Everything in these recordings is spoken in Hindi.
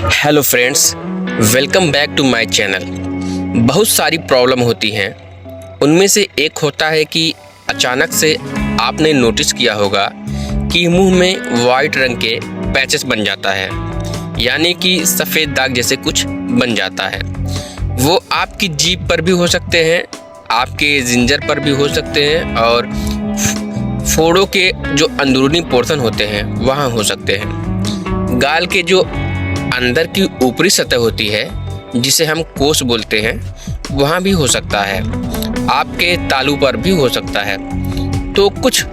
Hello friends, welcome back to my channel. बहुत सारी प्रॉब्लम होती हैं। उनमें से एक होता है कि अचानक से आपने नोटिस किया होगा कि मुंह में वाइट रंग के पैचेस बन जाता है, यानी कि सफ़ेद दाग जैसे कुछ बन जाता है। वो आपकी जीभ पर भी हो सकते हैं, आपके जिंजर पर भी हो सकते हैं और फोड़ों के जो अंदरूनी पोर्शन होते हैं वहाँ हो सकते हैं। गाल के जो अंदर की ऊपरी सतह होती है जिसे हम कोस बोलते हैं वहाँ भी हो सकता है। आपके तालू पर भी हो सकता है। तो कुछ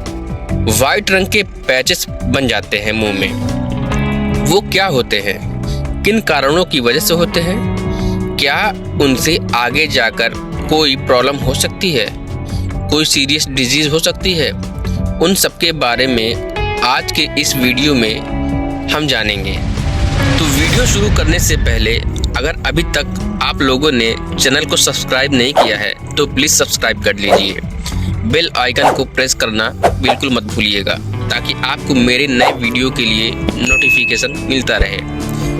वाइट रंग के पैचेस बन जाते हैं मुंह में। वो क्या होते हैं, किन कारणों की वजह से होते हैं, क्या उनसे आगे जाकर कोई प्रॉब्लम हो सकती है, कोई सीरियस डिजीज हो सकती है, उन सब के बारे में आज के इस वीडियो में हम जानेंगे। तो वीडियो शुरू करने से पहले अगर अभी तक आप लोगों ने चैनल को सब्सक्राइब नहीं किया है तो प्लीज़ सब्सक्राइब कर लीजिए। बेल आइकन को प्रेस करना बिल्कुल मत भूलिएगा ताकि आपको मेरे नए वीडियो के लिए नोटिफिकेशन मिलता रहे।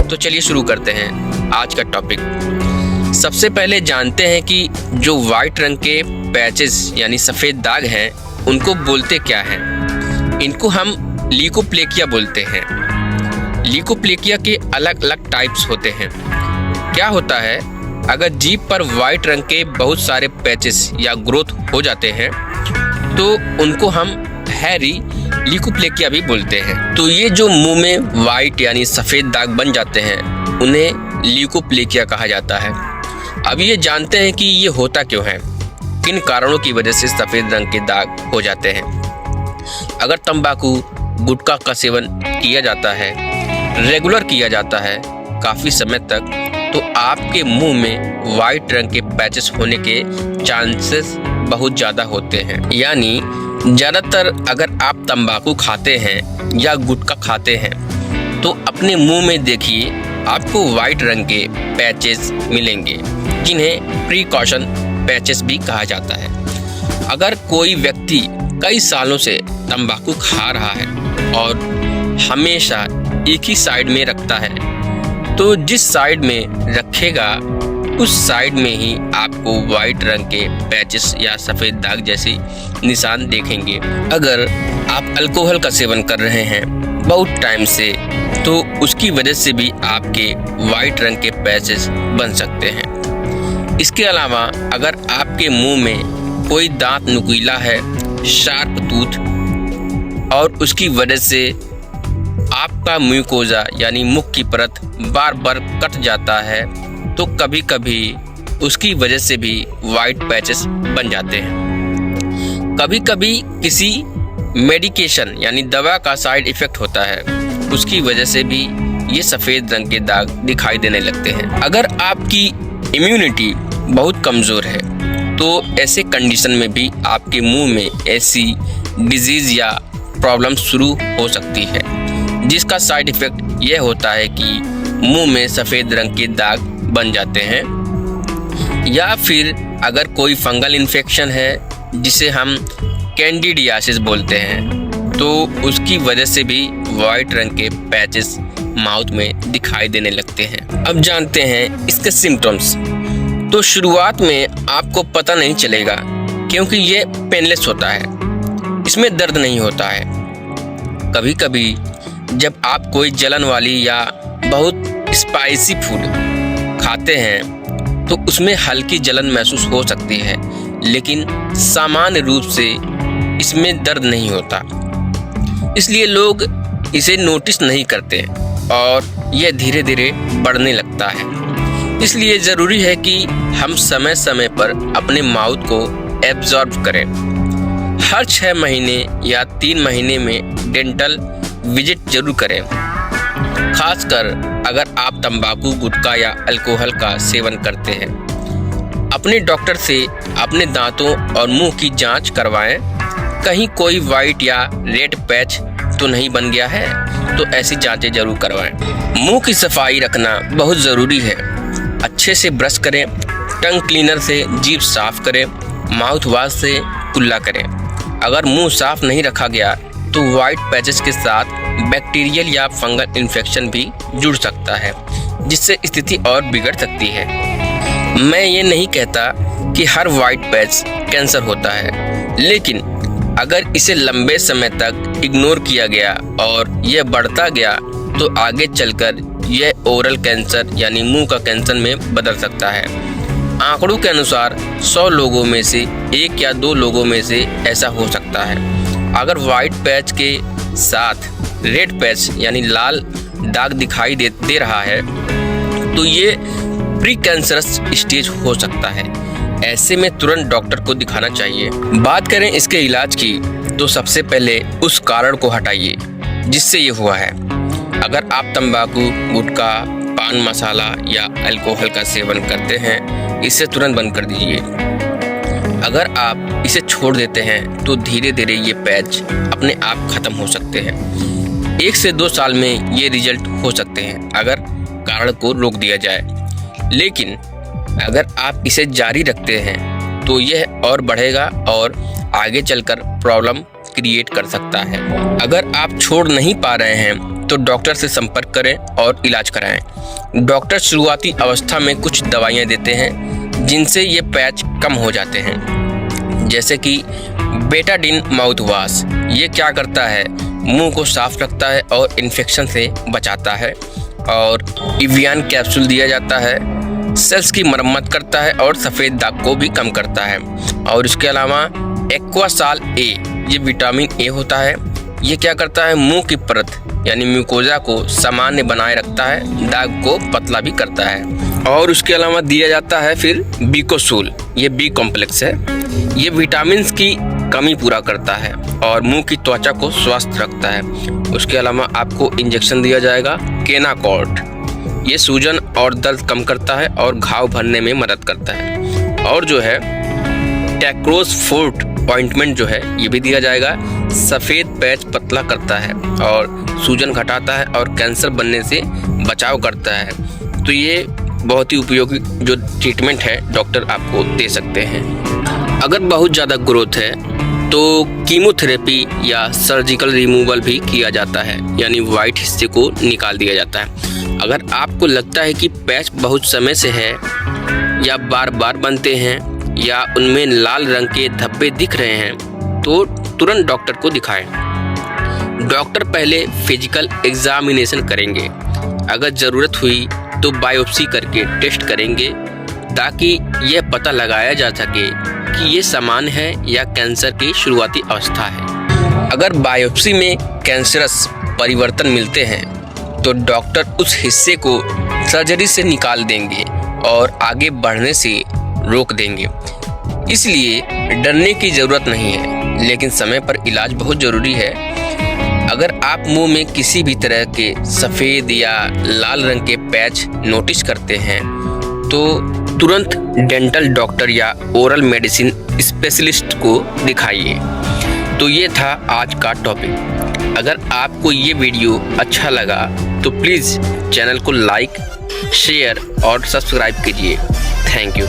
तो चलिए शुरू करते हैं आज का टॉपिक। सबसे पहले जानते हैं कि जो वाइट रंग के पैचेस यानी सफ़ेद दाग हैं उनको बोलते क्या हैं। इनको हम ल्यूकोप्लेकिया बोलते हैं। ल्यूकोप्लेकिया के अलग अलग टाइप्स होते हैं। क्या होता है, अगर जीभ पर वाइट रंग के बहुत सारे पैचेस या ग्रोथ हो जाते हैं तो उनको हम हैरी ल्यूकोप्लेकिया भी बोलते हैं। तो ये जो मुंह में वाइट यानी सफ़ेद दाग बन जाते हैं उन्हें ल्यूकोप्लेकिया कहा जाता है। अब ये जानते हैं कि ये होता क्यों है, किन कारणों की वजह से सफ़ेद रंग के दाग हो जाते हैं। अगर तंबाकू गुटखा का सेवन किया जाता है, रेगुलर किया जाता है काफ़ी समय तक, तो आपके मुंह में वाइट रंग के पैचेस होने के चांसेस बहुत ज़्यादा होते हैं। यानी ज़्यादातर अगर आप तंबाकू खाते हैं या गुटखा खाते हैं तो अपने मुंह में देखिए आपको वाइट रंग के पैचेस मिलेंगे, जिन्हें प्रिकॉशन पैचेस भी कहा जाता है। अगर कोई व्यक्ति कई सालों से तंबाकू खा रहा है और हमेशा एक ही साइड में रखता है तो जिस साइड में रखेगा उस साइड में ही आपको वाइट रंग के पैचेस या सफ़ेद दाग जैसी निशान देखेंगे। अगर आप अल्कोहल का सेवन कर रहे हैं बहुत टाइम से तो उसकी वजह से भी आपके वाइट रंग के पैचेस बन सकते हैं। इसके अलावा अगर आपके मुंह में कोई दांत नुकीला है, शार्प टूथ, और उसकी वजह से आपका म्यूकोजा यानी मुख की परत बार बार कट जाता है तो कभी कभी उसकी वजह से भी वाइट पैचेस बन जाते हैं। कभी कभी किसी मेडिकेशन यानी दवा का साइड इफ़ेक्ट होता है, उसकी वजह से भी ये सफ़ेद रंग के दाग दिखाई देने लगते हैं। अगर आपकी इम्यूनिटी बहुत कमज़ोर है तो ऐसे कंडीशन में भी आपके मुंह में ऐसी डिजीज़ या प्रॉब्लम शुरू हो सकती है, जिसका साइड इफ़ेक्ट यह होता है कि मुंह में सफ़ेद रंग के दाग बन जाते हैं। या फिर अगर कोई फंगल इन्फेक्शन है जिसे हम कैंडिडियासिस बोलते हैं तो उसकी वजह से भी वाइट रंग के पैचेस माउथ में दिखाई देने लगते हैं। अब जानते हैं इसके सिम्टम्स। तो शुरुआत में आपको पता नहीं चलेगा क्योंकि ये पेनलेस होता है, इसमें दर्द नहीं होता है। कभी कभी जब आप कोई जलन वाली या बहुत स्पाइसी फूड खाते हैं तो उसमें हल्की जलन महसूस हो सकती है, लेकिन सामान्य रूप से इसमें दर्द नहीं होता, इसलिए लोग इसे नोटिस नहीं करते और यह धीरे धीरे बढ़ने लगता है। इसलिए ज़रूरी है कि हम समय समय पर अपने माउथ को एब्जॉर्ब करें। हर 6 महीने या 3 महीने में डेंटल विजिट जरूर करें, खासकर अगर आप तंबाकू गुटखा या अल्कोहल का सेवन करते हैं। अपने डॉक्टर से अपने दांतों और मुंह की जांच करवाएं, कहीं कोई वाइट या रेड पैच तो नहीं बन गया है, तो ऐसी जांचें जरूर करवाएं। मुंह की सफाई रखना बहुत ज़रूरी है। अच्छे से ब्रश करें, टंग क्लीनर से जीभ साफ करें, माउथ वाश से कुल्ला करें। अगर मुंह साफ नहीं रखा गया तो वाइट पैचेस के साथ बैक्टीरियल या फंगल इन्फेक्शन भी जुड़ सकता है, जिससे स्थिति और बिगड़ सकती है। मैं ये नहीं कहता कि हर वाइट पैच कैंसर होता है, लेकिन अगर इसे लंबे समय तक इग्नोर किया गया और यह बढ़ता गया तो आगे चलकर यह ओरल कैंसर यानी मुंह का कैंसर में बदल सकता है। आंकड़ों के अनुसार 100 लोगों में से 1 या 2 लोगों में से ऐसा हो सकता है। अगर वाइट पैच के साथ रेड पैच यानी लाल दाग दिखाई दे रहा है तो ये प्री कैंसरस स्टेज हो सकता है। ऐसे में तुरंत डॉक्टर को दिखाना चाहिए। बात करें इसके इलाज की तो सबसे पहले उस कारण को हटाइए जिससे ये हुआ है। अगर आप तंबाकू, गुटखा, पान मसाला या अल्कोहल का सेवन करते हैं, इसे तुरंत बंद कर दीजिए। अगर आप इसे छोड़ देते हैं तो धीरे धीरे ये पैच अपने आप खत्म हो सकते हैं। 1 से 2 साल में ये रिजल्ट हो सकते हैं अगर कारण को रोक दिया जाए, लेकिन अगर आप इसे जारी रखते हैं तो यह और बढ़ेगा और आगे चलकर प्रॉब्लम क्रिएट कर सकता है। अगर आप छोड़ नहीं पा रहे हैं तो डॉक्टर से संपर्क करें और इलाज कराएं। डॉक्टर शुरुआती अवस्था में कुछ दवाइयां देते हैं जिनसे ये पैच कम हो जाते हैं, जैसे कि बेटाडीन माउथ वॉश। ये क्या करता है, मुंह को साफ रखता है और इन्फेक्शन से बचाता है। और इवियान कैप्सूल दिया जाता है, सेल्स की मरम्मत करता है और सफ़ेद दाग को भी कम करता है। और इसके अलावा एक्वासाल ए, ये विटामिन ए होता है। ये क्या करता है, मुंह की परत यानी म्यूकोजा को सामान्य बनाए रखता है, दाग को पतला भी करता है। और उसके अलावा दिया जाता है फिर बीकोसूल, ये बी कॉम्प्लेक्स है। ये विटामिन की कमी पूरा करता है और मुंह की त्वचा को स्वस्थ रखता है। उसके अलावा आपको इंजेक्शन दिया जाएगा केनाकॉर्ड। ये सूजन और दर्द कम करता है और घाव भरने में मदद करता है। और जो है टैक्रोस फोर्ट ऑइंटमेंट जो है ये भी दिया जाएगा। सफ़ेद पैच पतला करता है और सूजन घटाता है और कैंसर बनने से बचाव करता है। तो ये बहुत ही उपयोगी जो ट्रीटमेंट है डॉक्टर आपको दे सकते हैं। अगर बहुत ज़्यादा ग्रोथ है तो कीमोथेरेपी या सर्जिकल रिमूवल भी किया जाता है, यानी वाइट हिस्से को निकाल दिया जाता है। अगर आपको लगता है कि पैच बहुत समय से है या बार बार बनते हैं या उनमें लाल रंग के धब्बे दिख रहे हैं तो तुरंत डॉक्टर को दिखाएं। डॉक्टर पहले फिजिकल एग्जामिनेशन करेंगे। अगर ज़रूरत हुई तो बायोप्सी करके टेस्ट करेंगे ताकि यह पता लगाया जा सके कि ये सामान्य है या कैंसर की शुरुआती अवस्था है। अगर बायोप्सी में कैंसरस परिवर्तन मिलते हैं तो डॉक्टर उस हिस्से को सर्जरी से निकाल देंगे और आगे बढ़ने से रोक देंगे। इसलिए डरने की ज़रूरत नहीं है, लेकिन समय पर इलाज बहुत ज़रूरी है। अगर आप मुंह में किसी भी तरह के सफ़ेद या लाल रंग के पैच नोटिस करते हैं तो तुरंत डेंटल डॉक्टर या ओरल मेडिसिन स्पेशलिस्ट को दिखाइए। तो ये था आज का टॉपिक। अगर आपको ये वीडियो अच्छा लगा तो प्लीज़ चैनल को लाइक, शेयर और सब्सक्राइब कीजिए। Thank you.